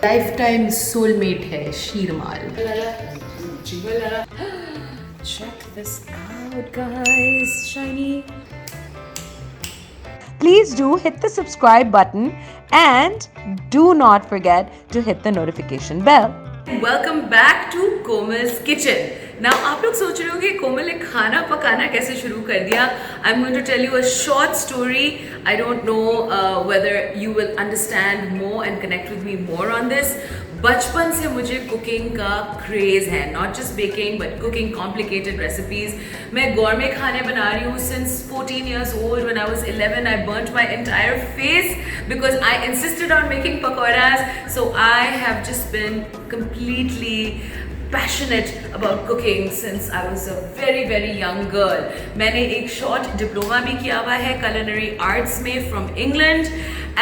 Lifetime soulmate है sheermal. Check this out, guys. Shiny. Please do hit the subscribe button and do not forget to hit the notification bell. Welcome back to Komal's Kitchen. Now आप लोग सोच रहे होंगे कोमल ने खाना पकाना कैसे शुरू कर दिया. I'm going to tell you a short story. I don't know whether you will understand more and connect with me more on this. बचपन से मुझे कुकिंग का क्रेज है, not just baking but cooking complicated recipes. मैं गौरमे खाने बना रही हूँ since 14 years old. When I was 11 I burnt my entire face because I insisted on making pakoras. So I have just been completely passionate about cooking since I was a very very young girl. मैंने एक short diploma भी किया हुआ है culinary arts में from England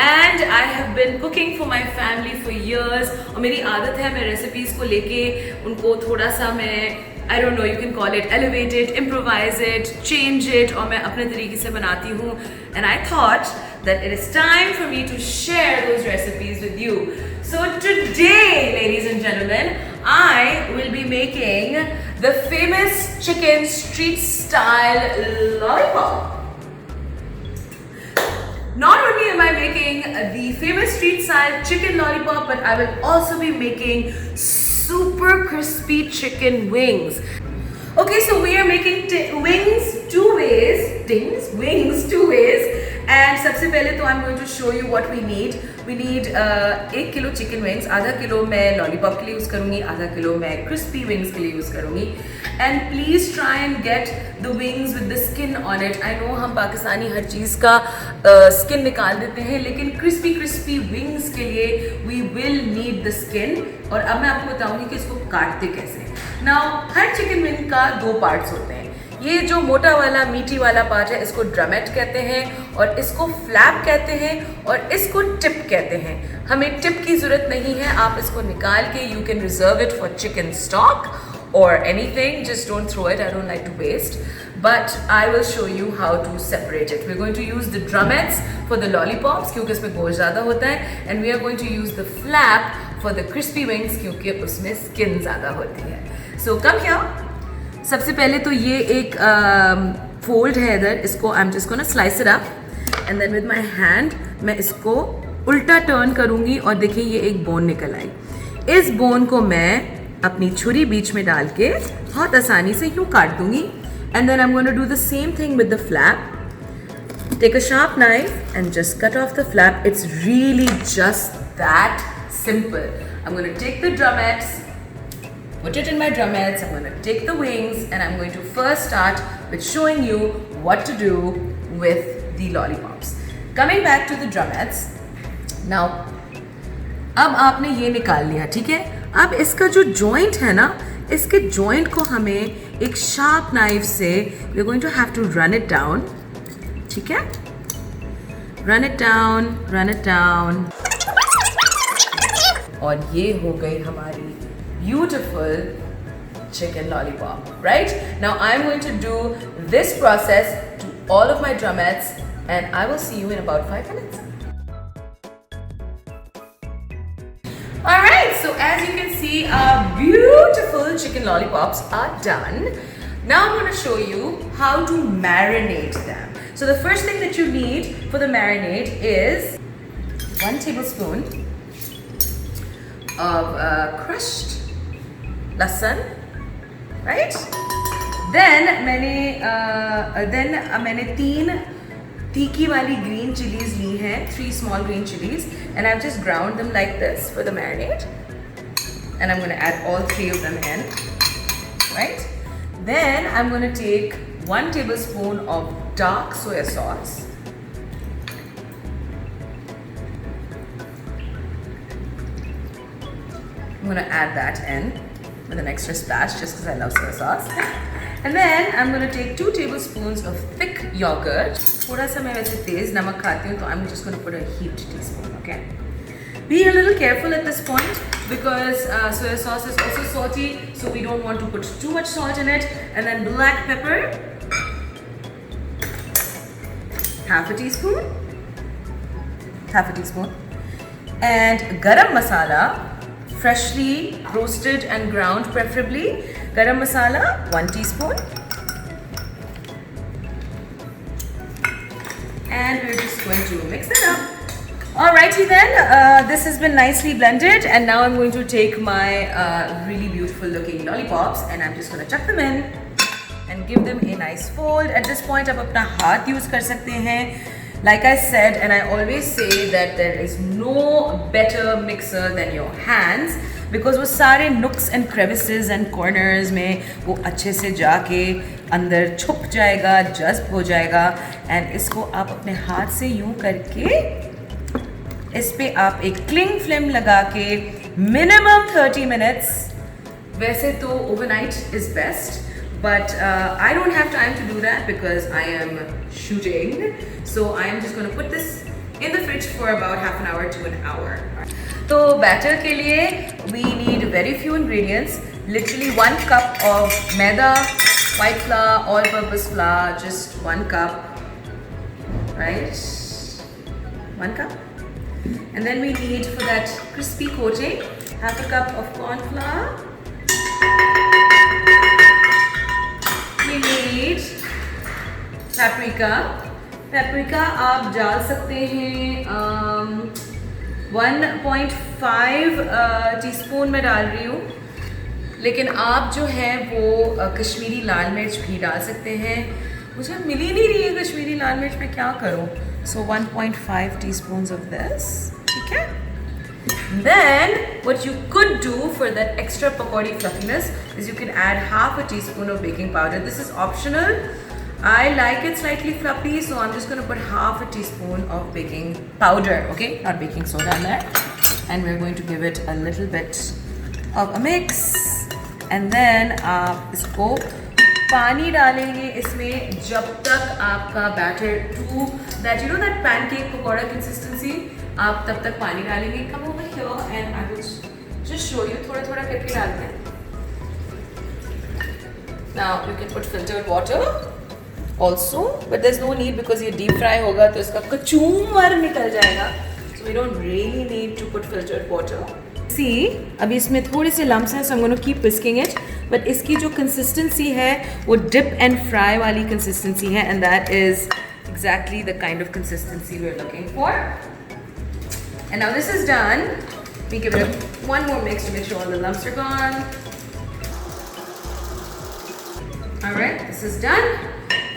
and I have been cooking for my family for years. और मेरी आदत है मैं रेसिपीज को लेके उनको थोड़ा सा मैं I don't know, you can call it elevate it, improvise it, change it और मैं अपने तरीके से बनाती हूँ. And I thought that it is time for me to share those recipes with you. So today, ladies and gentlemen, I will be making the famous chicken street style lollipop. Not only am I making the famous street style chicken lollipop, but I will also be making super crispy chicken wings. Okay, so we are making wings two ways. Wings two ways. And सबसे पहले तो I'm going to show you what we need. We need 1 kilo chicken wings. आधा kilo मैं lollipop के लिए use करूँगी, आधा kilo मैं क्रिस्पी विंग्स के लिए यूज़ करूँगी. And please try and get the wings with the skin on it. I know हम पाकिस्तानी हर चीज़ का स्किन निकाल देते हैं, लेकिन क्रिस्पी विंग्स के लिए we will need the skin. और अब मैं आपको बताऊँगी कि इसको काटते कैसे. नाउ हर चिकन विंग का 2 पार्ट्स होते हैं. ये जो मोटा वाला मीठी वाला पार्ट है इसको ड्रमेट कहते हैं और इसको फ्लैप कहते हैं और इसको टिप कहते हैं. हमें टिप की ज़रूरत नहीं है, आप इसको निकाल के you can reserve it for chicken stock or anything. Just don't throw it, I don't like to waste, but I will show you how to separate it. We're going to use the drumettes for the lollipops क्योंकि इसमें गोश्त ज़्यादा होता है, and we are going to use the flap for the crispy wings क्योंकि उसमें skin ज़्यादा होती है. So come here. सबसे पहले तो ये एक फोल्ड है इधर, इसको I am just gonna slice it up and then with my hand मैं इसको उल्टा टर्न करूँगी और देखिए ये एक बोन निकल आई. इस बोन को मैं अपनी छुरी बीच में डाल के बहुत आसानी से यूँ काट दूँगी. And then I am gonna do the same thing with the flap. Take a sharp knife and just cut off the flap. It's really just that simple. I am gonna take the drumettes, put it in my drumettes. I'm going to take the wings and I'm going to first start with showing you what to do with the lollipops. Coming back to the drumettes. Now, अब आपने ये निकाल लिया, ठीक है. अब इसका जो जॉइंट है ना, इसके जॉइंट को हमें एक शार्प नाइफ से we're going to have to run it down, ठीक है. Run it down, run it down. और ये हो गई हमारी beautiful chicken lollipop, right? Now I'm going to do this process to all of my drumettes and I will see you in about 5 minutes. Alright, so as you can see our beautiful chicken lollipops are done. Now I'm going to show you how to marinate them. So the first thing that you need for the marinade is 1 tablespoon of crushed लहसुन, right. Then मैंने 3 तीखी वाली green chillies ली हैं, 3 small green chilies, and I've just ground them like this for the marinade, and I'm going to add all 3 of them in, right. Then I'm going to take 1 tablespoon of dark soya sauce. I'm going to add that in with an extra splash just because I love soy sauce. And then I'm going to take 2 tablespoons of thick yogurt. थोड़ा सा मैं वैसे तेज नमक खाती हूँ तो I'm just going to put a heaped teaspoon, okay? Be a little careful at this point because soya sauce is also salty, so we don't want to put too much salt in it. And then black pepper, half a teaspoon, and garam masala, freshly roasted and ground preferably garam masala 1 teaspoon, and we're just going to mix it up. Alrighty then, this has been nicely blended, and now I'm going to take my really beautiful looking lollipops and I'm just going to chuck them in and give them a nice fold. At this point आप अपना हाथ use कर सकते हैं. Like I said, and I always say that there is no better mixer than your hands, because वो सारे nooks and crevices and corners में वो अच्छे से जाके अंदर छुप जाएगा, जज्ब हो जाएगा. and इसको आप अपने हाथ से यूं करके इस पे आप एक क्लिंग फ्लेम लगा के मिनिमम 30 minutes, वैसे तो overnight is best, but I don't have time to do that because I am shooting, so I am just going to put this in the fridge for about half an hour to an hour. तो batter के लिए we need very few ingredients, literally 1 cup of maida, white flour, all purpose flour, just 1 cup, right, 1 cup. And then we need, for that crispy coating, half a cup of corn flour. We need paprika. Paprika आप डाल सकते हैं 1.5 teaspoon में डाल रही हूँ, लेकिन आप जो है वो कश्मीरी लाल मिर्च भी डाल सकते हैं. मुझे मिल ही नहीं रही है कश्मीरी लाल मिर्च, मैं क्या करूँ. So 1.5 teaspoons of this, ठीक है. Then what you could do for that extra pakodi fluffiness is you can add half a teaspoon of baking powder. This is optional. I like it slightly fluffy, so I'm just going to put half a teaspoon of baking powder, okay, not baking soda in there. And we're going to give it a little bit of a mix. And then आप इसको पानी डालेंगे इसमें जब तक आपका batter to that you know that pancake pakora consistency, आप तब तक पानी डालेंगे. Come over here and I will just show you, थोड़ा थोड़ा करके डालते हैं. Now you can put filtered water also, but there is no need because ये डीप फ्राई होगा तो इसका कचूमर निकल जाएगा, so we don't really need to put filtered water. See अभी इसमें थोड़े से लम्स हैं, सो I am gonna keep whisking it, but इसकी जो कंसिस्टेंसी है वो डिप एंड फ्राई वाली कंसिस्टेंसी है, and that is exactly the kind of consistency we're looking for. And now this is done. We give it one more mix to make sure all the lumps are gone. Alright, this is done.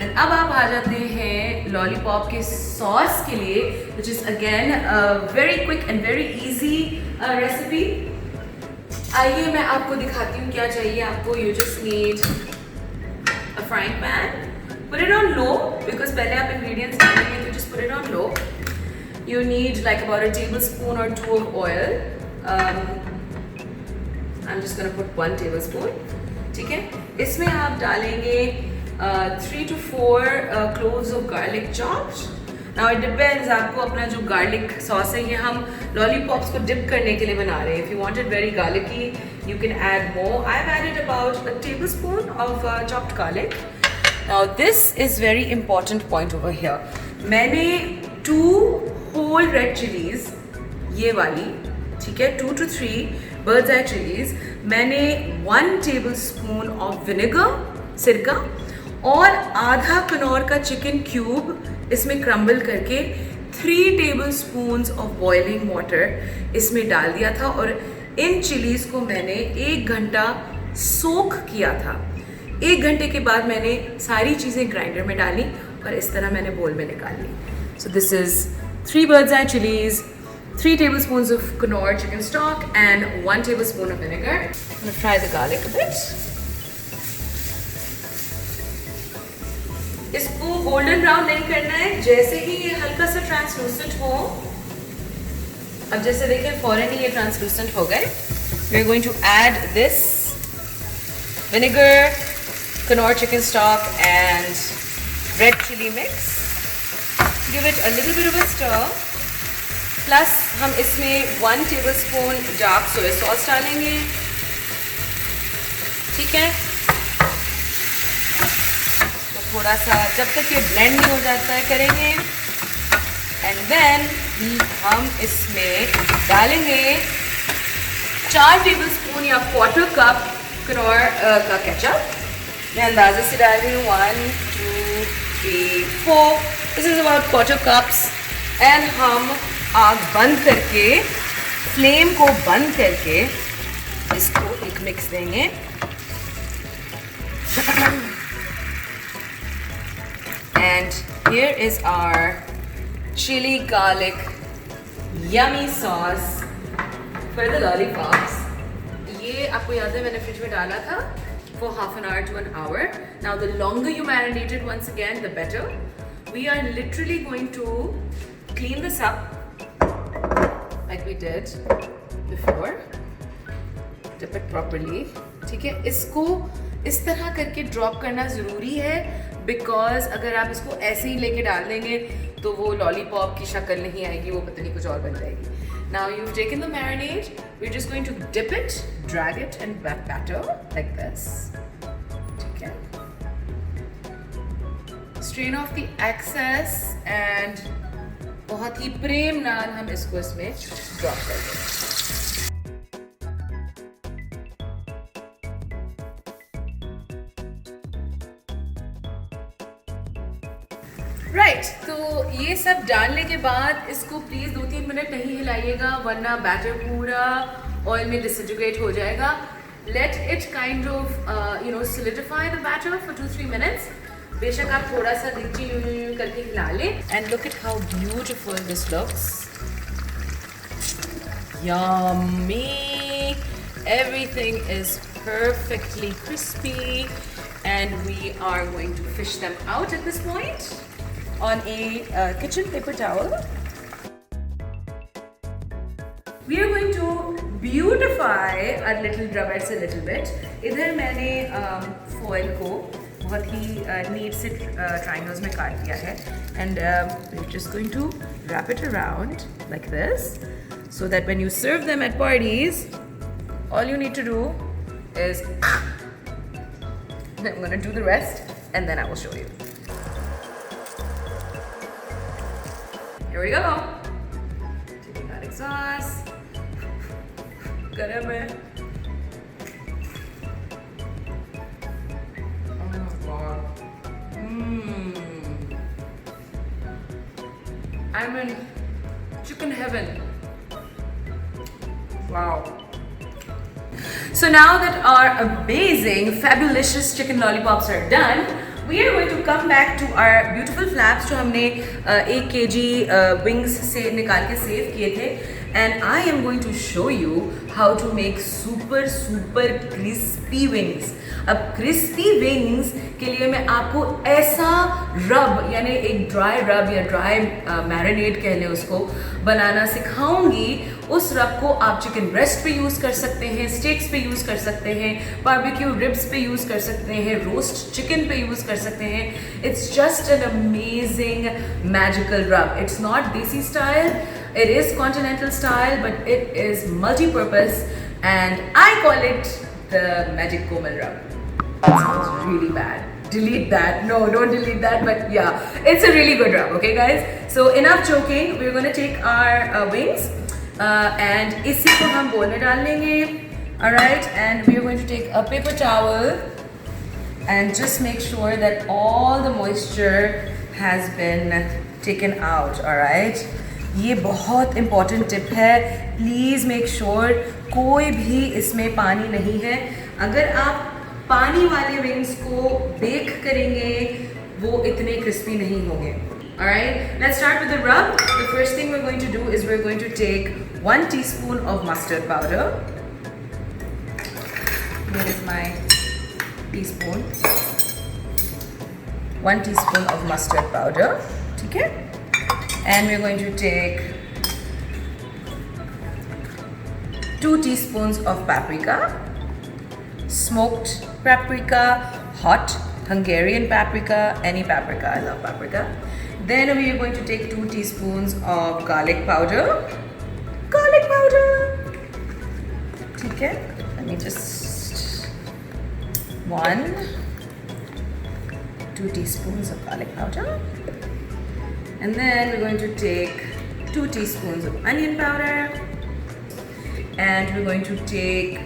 And अब आप आ जाते हैं lollipop के sauce के लिए, which is again a very quick and very easy recipe. आइए मैं आपको दिखाती हूँ क्या चाहिए आपको. You just need a frying pan. Put it on low because पहले आप ingredients डालेंगे तो just put it on low. You need like about a tablespoon or 2 of oil. I'm just gonna put 1 tablespoon. ठीक है. इसमें आप डालेंगे 3 to 4 cloves of garlic chopped. Now it depends, आपको अपना जो garlic sauce है, ये हम lollipops को dip करने के लिए बना रहे हैं. If you want it very garlicky, you can add more. I've added about a tablespoon of chopped garlic. Now this is very important point over here. मैंने 2 whole red chilies, ये वाली, ठीक है, 2 to 3 bird's eye chilies, मैंने 1 tablespoon of vinegar, सिरका, और आधा Knorr का चिकन क्यूब इसमें क्रम्बल करके 3 tablespoons of boiling water इसमें डाल दिया था, और इन चिलीज़ को मैंने 1 घंटा सोख किया था. 1 घंटे के बाद मैंने सारी चीज़ें ग्राइंडर में डाली और इस तरह मैंने बोल में निकाल ली. So this is 3 bird's eye chilies, 3 tablespoons of Knorr chicken stock and 1 tablespoon of vinegar. I'm going to fry the garlic a bit. इसको गोल्डन ब्राउन नहीं करना है. जैसे ही ये हल्का सा ट्रांसलूसेंट हो, अब जैसे देखें फौरन ही ये ट्रांसलूसेंट हो गए, we are going to add this vinegar, Knorr chicken stock and red chili mix. Give it a little bit of a stir. Plus हम इसमें 1 tablespoon dark soy sauce डालेंगे. ठीक है, तो थोड़ा सा जब तक ये ब्लेंड नहीं हो जाता है करेंगे. एंड देन हम इसमें डालेंगे 4 टेबलस्पून या क्वार्टर कप कनौर का केचप मैं अंदाजे से डाल रही हूँ 1 2 3 4 this is about quarter cups and हम आग बंद करके फ्लेम को बंद करके इसको एक मिक्स देंगे and here is our chili garlic yummy sauce for the lollipops. ये आपको याद है मैंने फ्रिज में डाला था for half an hour to an hour. Now the longer you marinate it once again the better. We are literally going to clean this up like we did before. Dip it properly. ठीक है, इसको इस तरह करके drop करना ज़रूरी है because अगर आप इसको ऐसे ही लेके डाल देंगे तो वो लॉलीपॉप की शक्ल नहीं आएगी, वो पता नहीं कुछ और बन जाएगी. Now you've taken the marinade, we're just going to dip it, drag it and batter like this. ठीक है. Strain off the excess and बहुत ही प्रेम नाल हम इसको इसमें ड्रॉप कर देंगे. राइट तो ये सब डालने के बाद इसको प्लीज़ 2-3 मिनट नहीं हिलाइएगा वरना बैटर पूरा ऑयल में डिसइंटीग्रेट हो जाएगा. Let it kind of solidified the batter for 2-3 minutes. बेशक आप थोड़ा सा दिखची करके हिला लें and look at how beautiful this looks. Yummy! Everything is perfectly crispy and we are going to fish them out at this point on a kitchen paper towel. We are going to beautify our little drumettes a little bit. इधर मैंने foil को बहुत ही neat से triangles में काट दिया है and we're just going to wrap it around like this so that when you serve them at parties, all you need to do is I'm going to do the rest and then I will show you. Here we go. Taking garlic sauce. Garam hai. Oh my god. I'm in chicken heaven. Wow. So now that our amazing, fabulous chicken lollipops are done, we are going to come back to our beautiful flaps जो हमने 1 kg wings से निकाल के save किए थे and I am going to show you how to make super crispy wings. अब crispy wings के लिए मैं आपको ऐसा रब यानी एक ड्राई रब या ड्राई मैरिनेट कह लें उसको बनाना सिखाऊंगी. उस रब को आप चिकन ब्रेस्ट पे यूज़ कर सकते हैं, स्टेक्स पे यूज़ कर सकते हैं, बारबेक्यू रिब्स पे यूज़ कर सकते हैं, रोस्ट चिकन पे यूज़ कर सकते हैं. It's just an amazing magical रब. इट्स नॉट देसी style, it is continental style but it is multi-purpose and I call it the magic komal rub. It sounds really bad. Delete that. No, don't delete that. But yeah, it's a really good rub. Okay, guys. So enough joking. We're going to take our wings and इसी को हम बोल में डाल लेंगे. All right, and we are going to take a paper towel and just make sure that all the moisture has been taken out. All right. ये बहुत important tip है. प्लीज़ मेक श्योर कोई भी इसमें पानी नहीं है. अगर आप पानी वाले विंग्स को बेक करेंगे वो इतने क्रिस्पी नहीं होंगे. Alright, let's start with the rub. The first thing we're going to do is we're going to take 1 teaspoon of mustard powder. Here is my teaspoon. 1 teaspoon of mustard powder. Okay? And we're going to take 2 teaspoons of paprika, smoked paprika, hot Hungarian paprika, any paprika, I love paprika. Then we are going to take 2 teaspoons of garlic powder. Garlic powder! Okay, let me just 2 teaspoons of garlic powder. And then we're going to take 2 teaspoons of onion powder. And we're going to take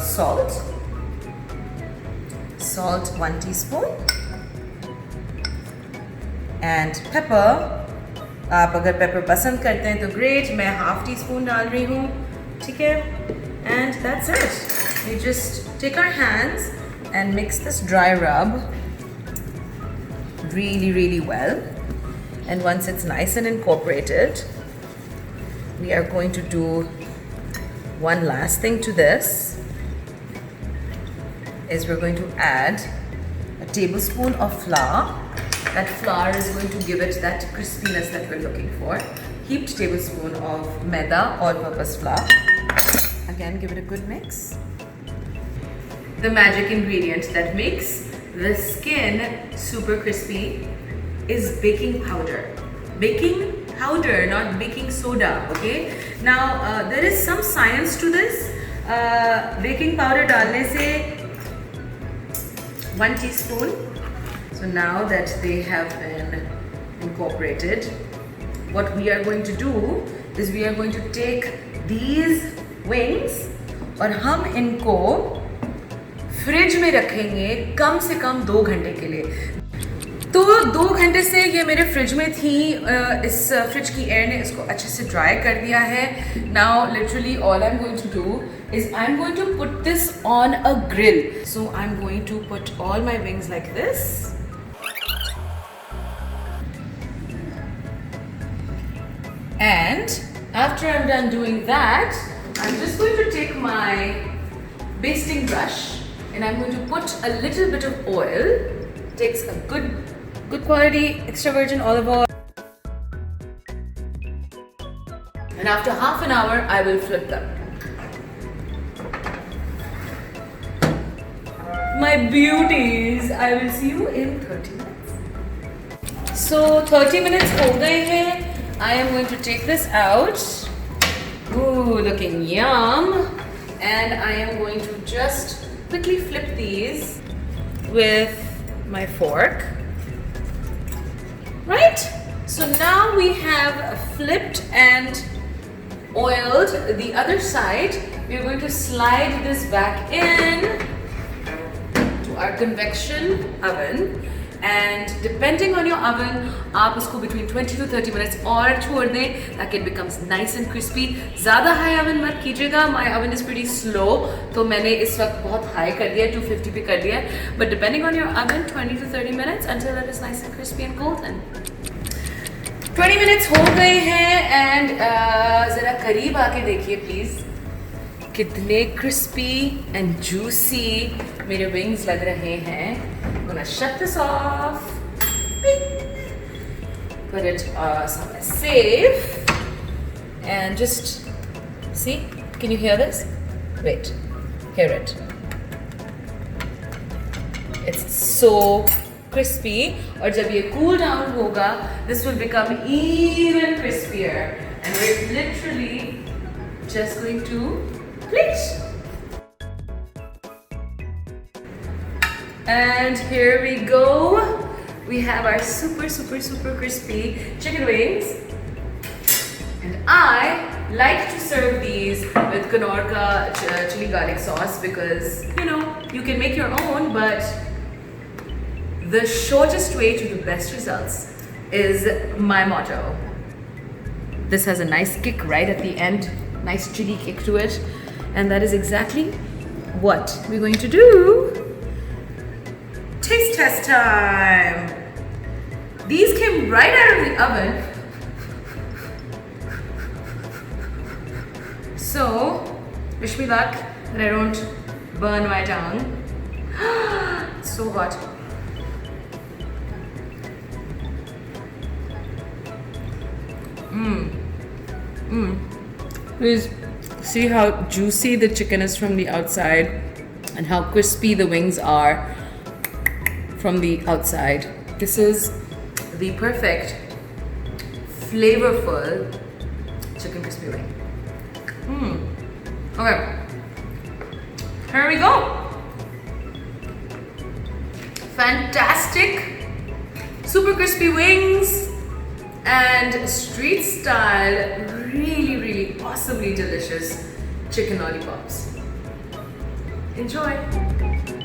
salt. Salt 1 teaspoon. And pepper. आप अगर pepper पसंद करते हैं तो great. मैं half teaspoon डाल रही हूँ. ठीक है? And that's it. We just take our hands and mix this dry rub really well. And once it's nice and incorporated, we are going to do one last thing to this. Is we're going to add a tablespoon of flour. That flour is going to give it that crispiness that we're looking for. Heaped tablespoon of maida, all-purpose flour. Again, give it a good mix. The magic ingredient that makes the skin super crispy is baking powder. Baking powder, not baking soda, okay? Now, there is some science to this. Baking powder डालने से 1 teaspoon. So now that they have been incorporated, what we are going to do is we are going to take these wings और हम इनको fridge में रखेंगे कम से कम 2 घंटे के लिए. तो 2 घंटे से ये मेरे फ्रिज में थी. इस फ्रिज की एयर ने इसको अच्छे से ड्राई कर दिया है. Now literally all I am going to do is I am going to put this on a grill. So I am going to put all my wings like this. And after I'm done doing that, I'm just going to take my basting brush and I'm going to put a little bit of oil. Takes a good quality extra virgin olive oil. And after half an hour, I will flip them. My beauties, I will see you in 30 minutes. So 30 minutes हो गए हैं. I am going to take this out. Ooh, looking yum. And I am going to just quickly flip these with my fork. Right? So now we have flipped and oiled the other side. We are going to slide this back in to our convection oven. And depending on your oven, आप उसको between 20 to 30 minutes और छोड़ दें ताकि it becomes nice and crispy. ज़्यादा high oven मत कीजिएगा. My oven is pretty slow, तो मैंने इस वक्त बहुत high कर दिया, 250 पे कर दिया. But depending on your oven, 20 to 30 minutes until it is nice and crispy and golden. 20 minutes हो गए हैं and ज़रा करीब आके देखिए please. कितने crispy and juicy मेरे wings लग रहे हैं. I'm gonna shut this off. Put it somewhere safe. And just see. Can you hear this? Wait. Hear it. It's so crispy. और जब ये cool down होगा, this will become even crispier. And we're literally just going to plate. And here we go. We have our super crispy chicken wings. And I like to serve these with Knorka chili garlic sauce because, you know, you can make your own, but the shortest way to the best results is my motto. This has a nice kick right at the end, nice chili kick to it. And that is exactly what we're going to do. Taste test time. These came right out of the oven. So, wish me luck that I don't burn my tongue. So hot. Please see how juicy the chicken is from the outside and how crispy the wings are from the outside. This is the perfect, flavorful chicken crispy wing. Okay, here we go. Fantastic, super crispy wings and street style, really awesomely delicious chicken lollipops. Enjoy!